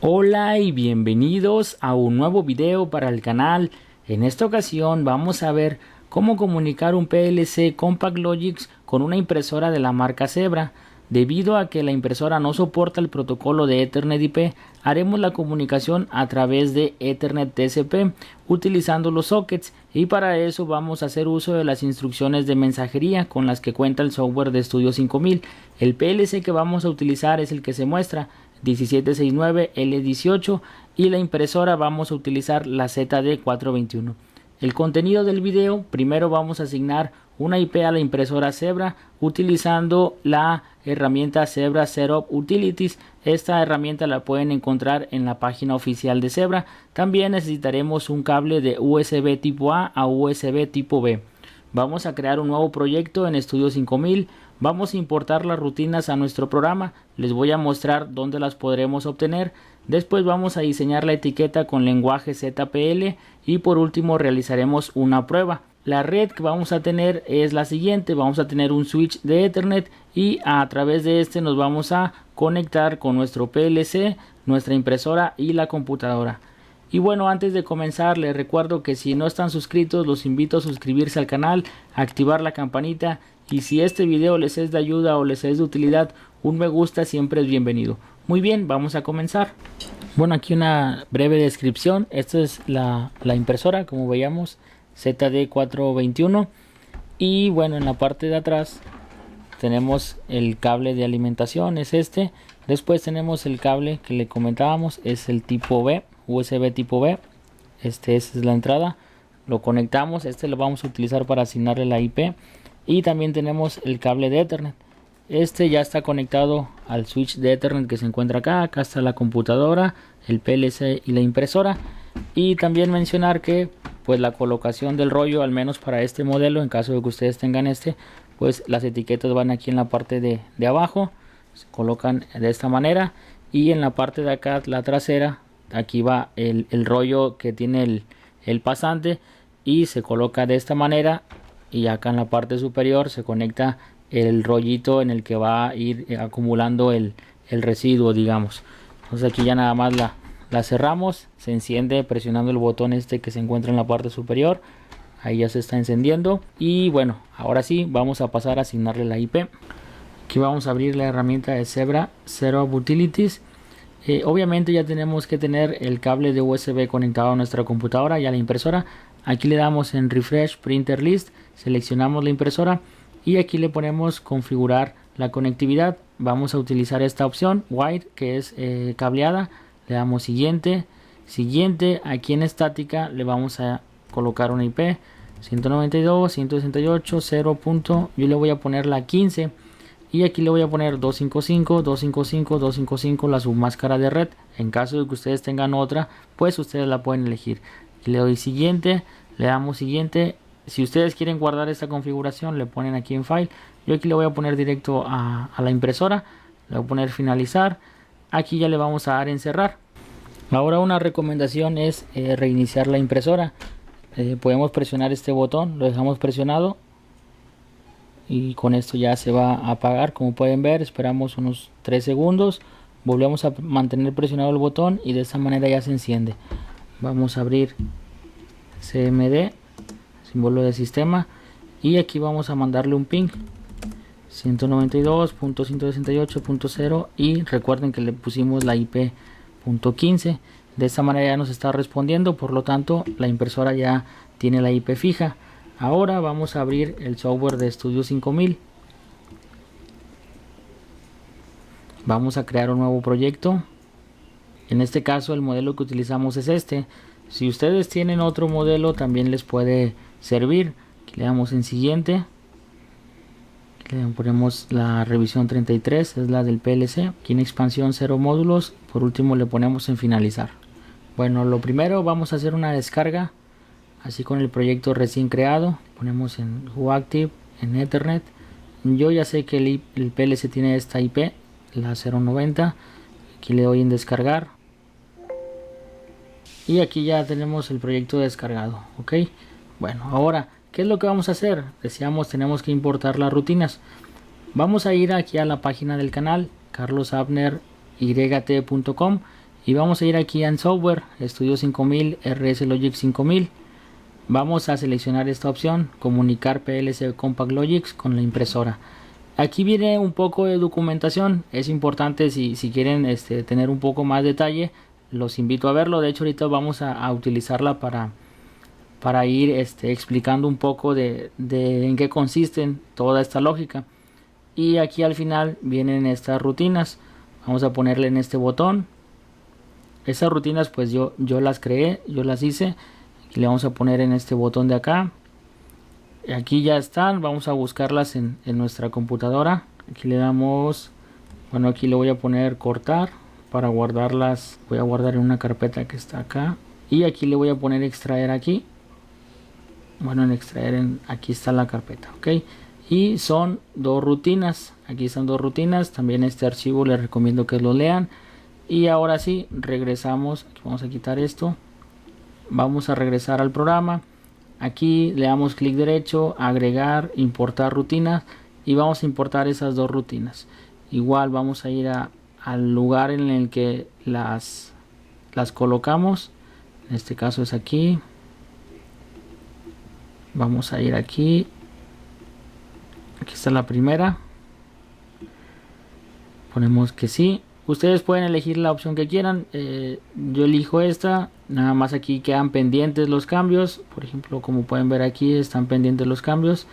Hola y bienvenidos a un nuevo video para el canal. En esta ocasión vamos a ver cómo comunicar un PLC Compact Logix con una impresora de la marca Zebra. Debido a que la impresora no soporta el protocolo de Ethernet IP, haremos la comunicación a través de Ethernet TCP utilizando los sockets, y para eso vamos a hacer uso de las instrucciones de mensajería con las que cuenta el software de Studio 5000. El PLC que vamos a utilizar es el que se muestra, 1769L18, y la impresora vamos a utilizar la ZD421. El contenido del video: primero vamos a asignar una IP a la impresora Zebra utilizando la herramienta Zebra Setup Utilities. Esta herramienta la pueden encontrar en la página oficial de Zebra. También necesitaremos un cable de USB tipo A a USB tipo B. Vamos a crear un nuevo proyecto en Studio 5000. Vamos a importar las rutinas a nuestro programa. Les voy a mostrar dónde las podremos obtener. Después vamos a diseñar la etiqueta con lenguaje ZPL y por último realizaremos una prueba. La red que vamos a tener es la siguiente: vamos a tener un switch de Ethernet y a través de este nos vamos a conectar con nuestro PLC, nuestra impresora y la computadora. Y bueno, antes de comenzar les recuerdo que si no están suscritos, los invito a suscribirse al canal, a activar la campanita, y si este video les es de ayuda o les es de utilidad, un me gusta siempre es bienvenido. Muy bien, vamos a comenzar. Bueno, aquí una breve descripción. Esta es la impresora, como veíamos, ZD421, y bueno, en la parte de atrás tenemos el cable de alimentación, es este. Después tenemos el cable que le comentábamos, es el tipo B, USB tipo B. Esta es la entrada, lo conectamos. Este lo vamos a utilizar para asignarle la IP. Y también tenemos el cable de Ethernet. Este ya está conectado al switch de Ethernet que se encuentra acá. Acá está la computadora, el PLC y la impresora. Y también mencionar que pues la colocación del rollo, al menos para este modelo, en caso de que ustedes tengan este, pues las etiquetas van aquí en la parte de abajo, se colocan de esta manera, y en la parte de acá, la trasera, aquí va el rollo que tiene el pasante, y se coloca de esta manera, y acá en la parte superior se conecta el rollito en el que va a ir acumulando el residuo, digamos. Entonces aquí ya nada más la cerramos, se enciende presionando el botón este que se encuentra en la parte superior. Ahí ya se está encendiendo. Y bueno, ahora sí vamos a pasar a asignarle la IP. Aquí vamos a abrir la herramienta de Zebra Setup Utilities. Obviamente ya tenemos que tener el cable de USB conectado a nuestra computadora y a la impresora. Aquí le damos en Refresh Printer List, seleccionamos la impresora y aquí le ponemos configurar la conectividad. Vamos a utilizar esta opción Wire, que es cableada. Le damos siguiente, siguiente. Aquí en estática le vamos a colocar una IP 192.168.0. Yo le voy a poner la 15 y aquí le voy a poner 255, 255, 255, la submáscara de red. En caso de que ustedes tengan otra, pues ustedes la pueden elegir. Y le doy siguiente, le damos siguiente. Si ustedes quieren guardar esta configuración, le ponen aquí en File. Yo aquí le voy a poner directo a la impresora, le voy a poner finalizar. Aquí ya le vamos a dar en cerrar. Ahora una recomendación es reiniciar la impresora. Podemos presionar este botón, lo dejamos presionado y con esto ya se va a apagar. Como pueden ver, esperamos unos 3 segundos, volvemos a mantener presionado el botón y de esta manera ya se enciende. Vamos a abrir CMD, símbolo de sistema, y aquí vamos a mandarle un ping 192.168.0 y recuerden que le pusimos la IP .15. De esta manera ya nos está respondiendo, por lo tanto la impresora ya tiene la IP fija. Ahora vamos a abrir el software de Studio 5000. Vamos a crear un nuevo proyecto. En este caso el modelo que utilizamos es este. Si ustedes tienen otro modelo también les puede servir. Aquí le damos en siguiente. Le ponemos la revisión 33, es la del PLC. Aquí en expansión 0 módulos. Por último le ponemos en finalizar. Bueno, lo primero vamos a hacer una descarga. Así con el proyecto recién creado. Ponemos en WhoActive, en Ethernet. Yo ya sé que el PLC tiene esta IP, la 090. Aquí le doy en descargar. Y aquí ya tenemos el proyecto descargado. Ok. Bueno, ahora, ¿qué es lo que vamos a hacer? Decíamos, tenemos que importar las rutinas. Vamos a ir aquí a la página del canal, carlosabneryt.com, y vamos a ir aquí en software, Studio 5000, RS Logic 5000. Vamos a seleccionar esta opción, comunicar PLC Compact Logic con la impresora. Aquí viene un poco de documentación, es importante si quieren tener un poco más detalle, los invito a verlo. De hecho ahorita vamos a utilizarla para ir explicando un poco de en qué consisten toda esta lógica. Y aquí al final vienen estas rutinas, vamos a ponerle en este botón. Esas rutinas pues yo las creé, yo las hice. Aquí le vamos a poner en este botón de acá. Aquí ya están, vamos a buscarlas en nuestra computadora. Aquí le damos, bueno, aquí le voy a poner cortar para guardarlas. Voy a guardar en una carpeta que está acá. Y aquí le voy a poner extraer aquí. Bueno, en extraer, aquí está la carpeta, ok. Y son dos rutinas, aquí están dos rutinas. También este archivo les recomiendo que lo lean. Y ahora sí, regresamos, aquí vamos a quitar esto. Vamos a regresar al programa. Aquí le damos clic derecho, agregar, importar rutinas, y vamos a importar esas dos rutinas. Igual vamos a ir al lugar en el que las colocamos. En este caso es aquí. Vamos a ir aquí. Aquí está la primera. Ponemos que sí. Ustedes pueden elegir la opción que quieran. Yo elijo esta. Nada más aquí quedan pendientes los cambios. Por ejemplo, como pueden ver aquí, están pendientes los cambios.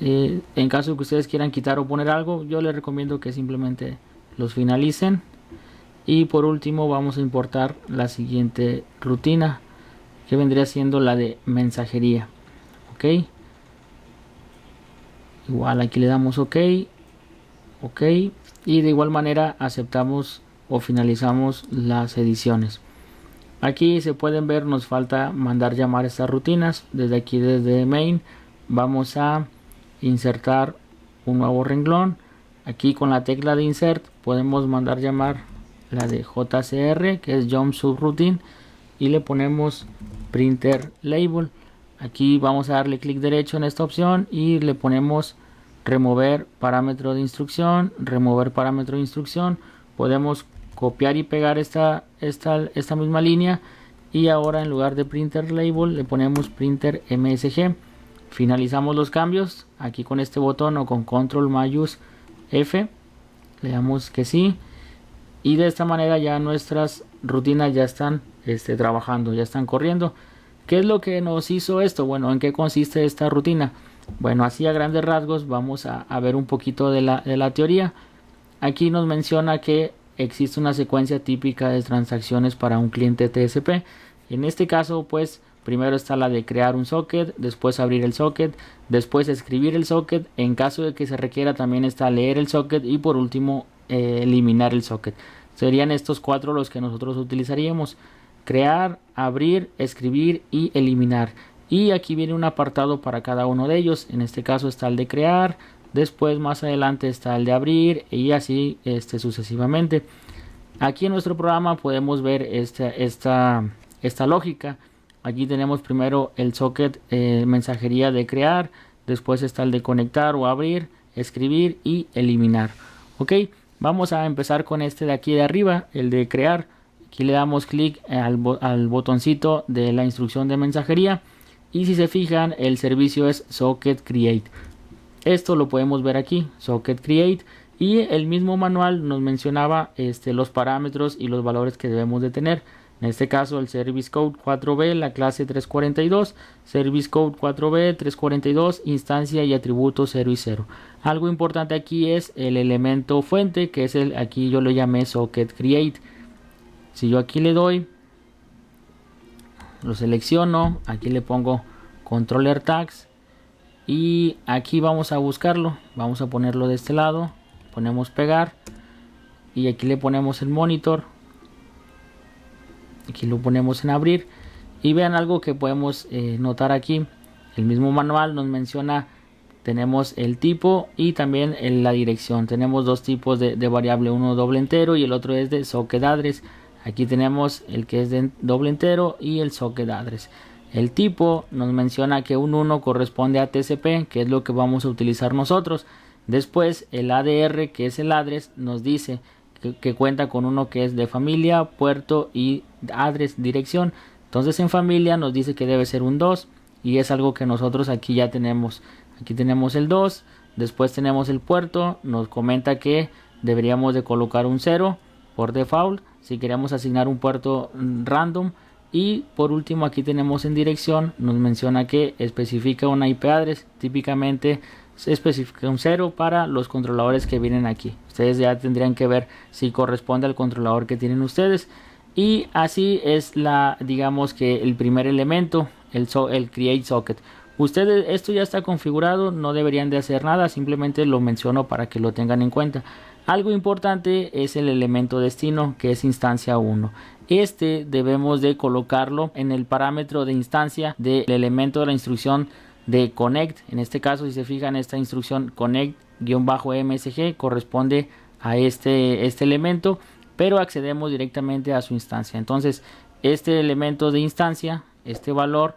En caso de que ustedes quieran quitar o poner algo, yo les recomiendo que simplemente los finalicen. Y por último vamos a importar la siguiente rutina, que vendría siendo la de mensajería. Ok. Igual aquí le damos ok. Ok. Y de igual manera aceptamos o finalizamos las ediciones. Aquí se pueden ver, nos falta mandar llamar estas rutinas. Desde aquí, desde main, vamos a insertar un nuevo renglón. Aquí con la tecla de insert podemos mandar llamar la de JCR, que es Jump Subroutine, y le ponemos Printer Label. Aquí vamos a darle clic derecho en esta opción y le ponemos remover parámetro de instrucción, remover parámetro de instrucción. Podemos copiar y pegar esta misma línea, y ahora en lugar de Printer Label le ponemos Printer MSG. Finalizamos los cambios aquí con este botón o con Control mayús F, le damos que sí, y de esta manera ya nuestras rutinas ya están trabajando, ya están corriendo. ¿Qué es lo que nos hizo esto? Bueno, ¿en qué consiste esta rutina? Bueno, así a grandes rasgos vamos a ver un poquito de la teoría. Aquí nos menciona que existe una secuencia típica de transacciones para un cliente TCP. En este caso, pues, primero está la de crear un socket, después abrir el socket, después escribir el socket. En caso de que se requiera, también está leer el socket, y por último, eliminar el socket. Serían estos cuatro los que nosotros utilizaríamos: crear, abrir, escribir y eliminar. Y aquí viene un apartado para cada uno de ellos. En este caso está el de crear, después más adelante está el de abrir, y así sucesivamente. Aquí en nuestro programa podemos ver esta lógica. Aquí tenemos primero el socket mensajería de crear, después está el de conectar o abrir, escribir y eliminar. Ok, vamos a empezar con este de aquí de arriba, el de crear. Aquí le damos clic al botoncito de la instrucción de mensajería, y si se fijan, el servicio es socket create. Esto lo podemos ver aquí, socket create, y el mismo manual nos mencionaba los parámetros y los valores que debemos de tener. En este caso el Service Code 4B, la clase 342, Service Code 4B 342, instancia y atributo 0 y 0. Algo importante aquí es el elemento fuente, que es aquí yo lo llamé socket create. Si yo aquí le doy, lo selecciono, aquí le pongo controller tags, y aquí vamos a buscarlo, vamos a ponerlo de este lado, ponemos pegar, y aquí le ponemos el monitor, aquí lo ponemos en abrir, y vean algo que podemos notar aquí. El mismo manual nos menciona, tenemos el tipo y también la dirección. Tenemos dos tipos de variable, uno doble entero y el otro es de socket address. Aquí tenemos el que es de doble entero y el socket address. El tipo nos menciona que un 1 corresponde a TCP, que es lo que vamos a utilizar nosotros. Después el ADR, que es el address, nos dice que cuenta con uno que es de familia, puerto y address, dirección. Entonces en familia nos dice que debe ser un 2 y es algo que nosotros aquí ya tenemos. Aquí tenemos el 2, después tenemos el puerto, nos comenta que deberíamos de colocar un 0 por default si queremos asignar un puerto random. Y por último aquí tenemos en dirección, nos menciona que especifica una IP address, típicamente se especifica un 0 para los controladores que vienen aquí. Ustedes ya tendrían que ver si corresponde al controlador que tienen ustedes. Y así es digamos que el primer elemento, el create socket. Ustedes, esto ya está configurado, no deberían de hacer nada, simplemente lo menciono para que lo tengan en cuenta. Algo importante es el elemento destino, que es instancia 1. Este debemos de colocarlo en el parámetro de instancia del elemento de la instrucción de connect. En este caso, si se fijan, esta instrucción connect-msg corresponde a este elemento, pero accedemos directamente a su instancia. Entonces este elemento de instancia, este valor,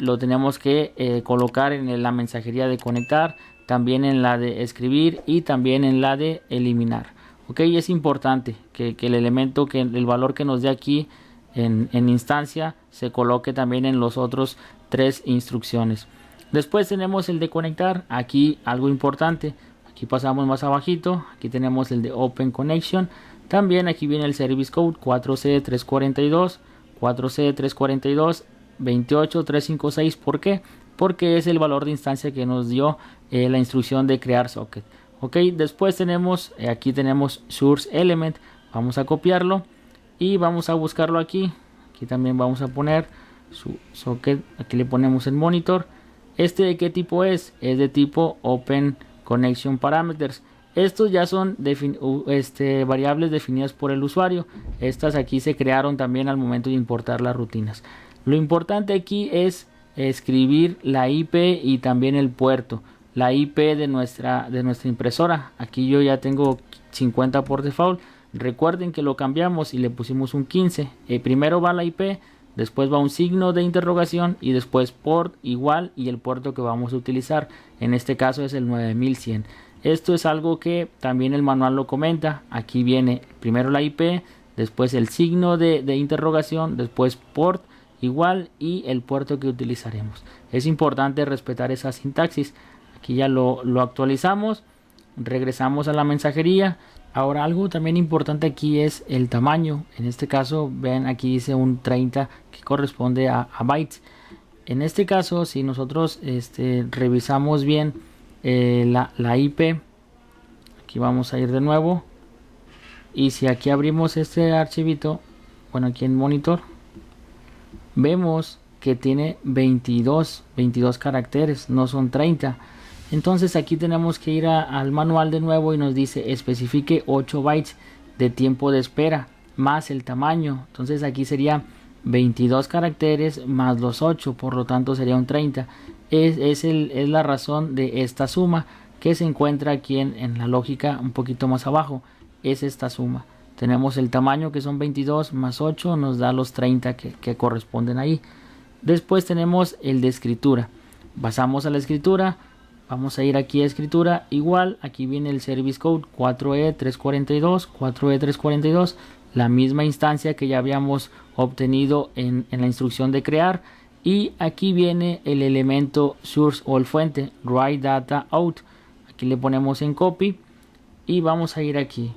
lo tenemos que colocar en la mensajería de conectar, también en la de escribir y también en la de eliminar. Ok, es importante que el elemento, que el valor que nos dé aquí en instancia se coloque también en los otros 3 instrucciones. Después tenemos el de conectar. Aquí algo importante, aquí pasamos más abajito, aquí tenemos el de Open Connection. También aquí viene el Service Code 4C342, 4C342 28356. ¿Por qué? Porque es el valor de instancia que nos dio la instrucción de crear socket. Ok, después tenemos, aquí tenemos Source Element. Vamos a copiarlo y vamos a buscarlo aquí. Aquí también vamos a poner su socket. Aquí le ponemos el monitor. ¿Este de qué tipo es? Es de tipo Open Connection Parameters. Estos ya son variables definidas por el usuario. Estas aquí se crearon también al momento de importar las rutinas. Lo importante aquí es escribir la IP y también el puerto. La IP de nuestra impresora. Aquí yo ya tengo 50 por default. Recuerden que lo cambiamos y le pusimos un 15. Primero va la IP, después va un signo de interrogación y después port igual y el puerto que vamos a utilizar. En este caso es el 9100. Esto es algo que también el manual lo comenta. Aquí viene primero la IP, después el signo de interrogación, después port igual y el puerto que utilizaremos. Es importante respetar esa sintaxis. Aquí ya lo actualizamos, regresamos a la mensajería. Ahora algo también importante aquí es el tamaño. En este caso ven aquí dice un 30 que corresponde a bytes. En este caso si nosotros revisamos bien la IP, aquí vamos a ir de nuevo y si aquí abrimos este archivito, bueno, aquí en monitor vemos que tiene 22 caracteres, no son 30. Entonces aquí tenemos que ir al manual de nuevo y nos dice especifique 8 bytes de tiempo de espera más el tamaño. Entonces aquí sería 22 caracteres más los 8, por lo tanto sería un 30. Es la razón de esta suma que se encuentra aquí en la lógica un poquito más abajo. Es esta suma. Tenemos el tamaño que son 22 más 8 nos da los 30 que corresponden ahí. Después tenemos el de escritura. Pasamos a la escritura. Vamos a ir aquí a escritura. Igual aquí viene el Service Code 4E342. 4E342. La misma instancia que ya habíamos obtenido en la instrucción de crear. Y aquí viene el elemento source o el fuente. Write data out. Aquí le ponemos en copy. Y vamos a ir aquí.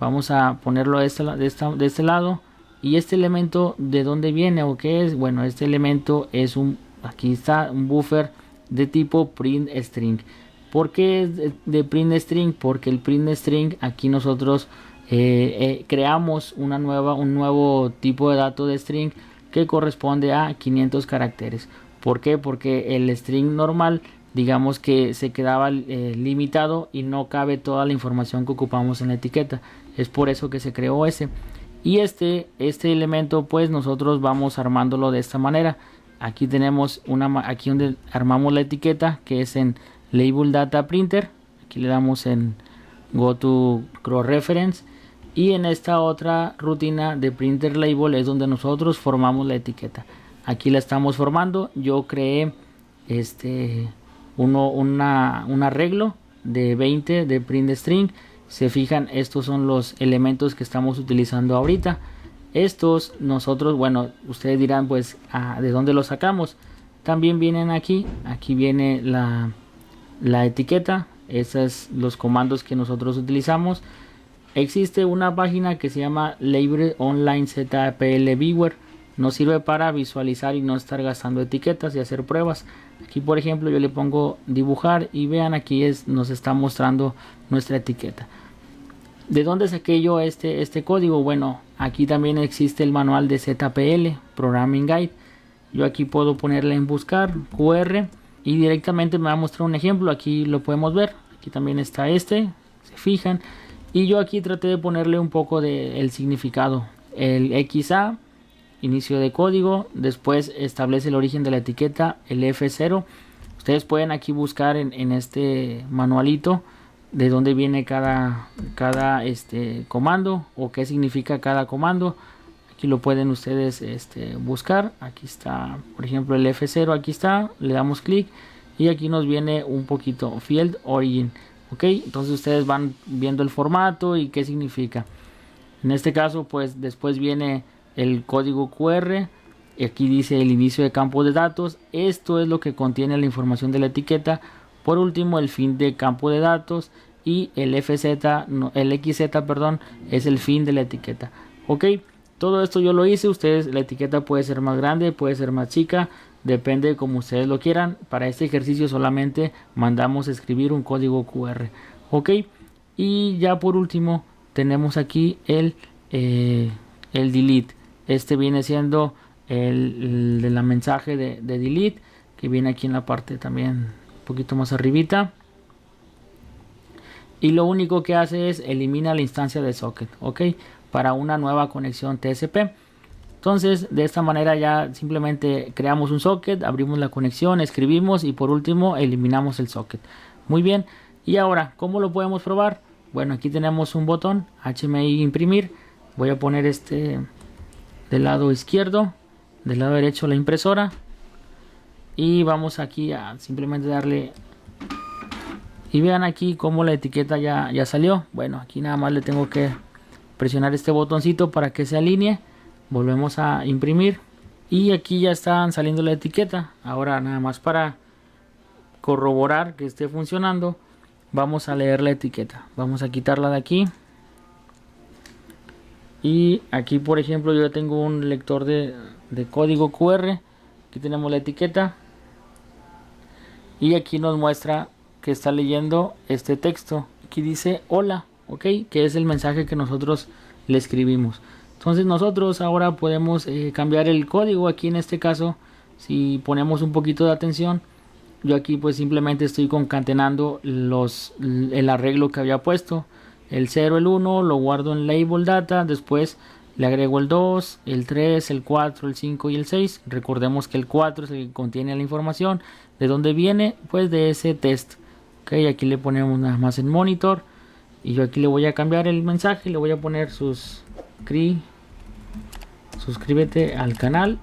Vamos a ponerlo de este lado. Y este elemento, ¿de dónde viene o qué es? Bueno, este elemento es aquí está un buffer de tipo print string. ¿Por qué es de print string? Porque el print string aquí nosotros creamos un nuevo tipo de dato de string que corresponde a 500 caracteres. ¿Por qué? Porque el string normal, digamos que se quedaba limitado y no cabe toda la información que ocupamos en la etiqueta. Es por eso que se creó ese. Y este elemento pues nosotros vamos armándolo de esta manera. Aquí tenemos aquí donde armamos la etiqueta, que es en label data printer. Aquí le damos en go to cross reference. Y en esta otra rutina de printer label es donde nosotros formamos la etiqueta. Aquí la estamos formando. Yo creé un arreglo de 20 de print string. Se fijan, estos son los elementos que estamos utilizando ahorita. Estos nosotros, bueno, ustedes dirán pues ¿de dónde los sacamos? También vienen aquí. Aquí viene la etiqueta. Esos son los comandos que nosotros utilizamos. Existe una página que se llama Library Online ZPL Viewer. Nos sirve para visualizar y no estar gastando etiquetas y hacer pruebas. Aquí por ejemplo yo le pongo dibujar y vean, aquí nos está mostrando nuestra etiqueta. ¿De dónde saqué yo este código? Bueno, aquí también existe el manual de ZPL Programming Guide. Yo aquí puedo ponerle en buscar QR y directamente me va a mostrar un ejemplo. Aquí lo podemos ver. Aquí también está se fijan. Y yo aquí traté de ponerle un poco del significado. El XA, inicio de código, después establece el origen de la etiqueta, el F0. Ustedes pueden aquí buscar en este manualito de dónde viene cada comando o qué significa cada comando. Aquí lo pueden ustedes buscar. Aquí está, por ejemplo, el F0, aquí está, le damos clic y aquí nos viene un poquito Field Origin. Ok, entonces ustedes van viendo el formato y qué significa. En este caso pues después viene el código QR y aquí dice el inicio de campo de datos. Esto es lo que contiene la información de la etiqueta. Por último, el fin de campo de datos y el XZ perdón, es el fin de la etiqueta. Ok, todo esto yo lo hice. Ustedes, la etiqueta puede ser más grande, puede ser más chica, depende de como ustedes lo quieran. Para este ejercicio solamente mandamos escribir un código QR. Ok, y ya por último tenemos aquí el delete. Este viene siendo el de la mensaje de delete, que viene aquí en la parte también un poquito más arribita. Y lo único que hace es elimina la instancia de socket, ok, para una nueva conexión TCP. Entonces de esta manera ya simplemente creamos un socket, abrimos la conexión, escribimos y por último eliminamos el socket. Muy bien, y ahora ¿cómo lo podemos probar? Bueno, aquí tenemos un botón HMI imprimir. Voy a poner del lado izquierdo, del lado derecho la impresora y vamos aquí a simplemente darle. Y vean aquí cómo la etiqueta ya salió. Bueno, aquí nada más le tengo que presionar este botoncito para que se alinee. Volvemos a imprimir y aquí ya están saliendo la etiqueta. Ahora nada más para corroborar que esté funcionando, vamos a leer la etiqueta. Vamos a quitarla de aquí. Y aquí por ejemplo yo tengo un lector de código QR. Aquí tenemos la etiqueta y aquí nos muestra que está leyendo este texto. Aquí dice hola, ok, que es el mensaje que nosotros le escribimos. Entonces nosotros ahora podemos cambiar el código. Aquí en este caso, si ponemos un poquito de atención, yo aquí pues simplemente estoy concatenando el arreglo que había puesto. El 0, el 1 lo guardo en label data, después le agrego el 2, el 3, el 4, el 5 y el 6. Recordemos que el 4 es el que contiene la información. ¿De dónde viene? Pues de ese test. Ok, aquí le ponemos nada más en monitor. Y yo aquí le voy a cambiar el mensaje. Le voy a poner suscríbete al canal.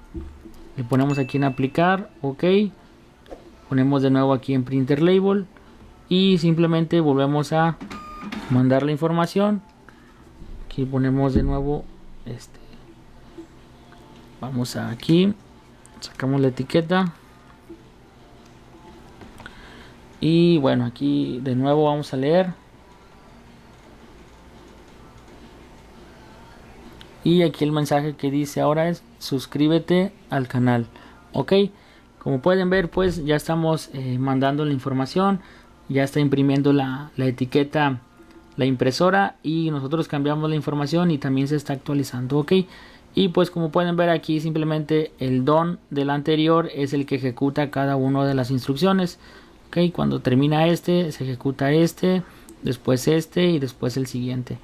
Le ponemos aquí en aplicar. Ok. Ponemos de nuevo aquí en printer label. Y simplemente volvemos a mandar la información. Aquí ponemos de nuevo vamos a aquí, sacamos la etiqueta y bueno, aquí de nuevo vamos a leer y aquí el mensaje que dice ahora es suscríbete al canal. Ok, como pueden ver pues ya estamos mandando la información, ya está imprimiendo la etiqueta la impresora y nosotros cambiamos la información y también se está actualizando. Ok, y pues como pueden ver aquí simplemente el DON del anterior es el que ejecuta cada una de las instrucciones. Ok, cuando termina se ejecuta después y después el siguiente.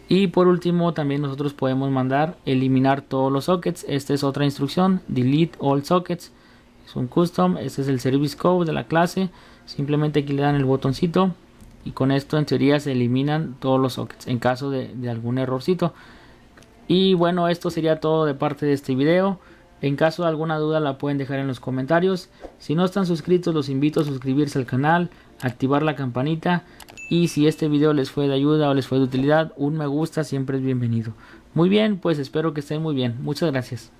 Y por último también nosotros podemos mandar eliminar todos los sockets. Esta es otra instrucción, delete all sockets, es un custom. Este es el service code de la clase. Simplemente aquí le dan el botoncito y con esto en teoría se eliminan todos los sockets en caso de algún errorcito. Y bueno, esto sería todo de parte de este video. En caso de alguna duda la pueden dejar en los comentarios. Si no están suscritos, los invito a suscribirse al canal, activar la campanita y si este video les fue de ayuda o les fue de utilidad, un me gusta siempre es bienvenido. Muy bien, pues espero que estén muy bien. Muchas gracias.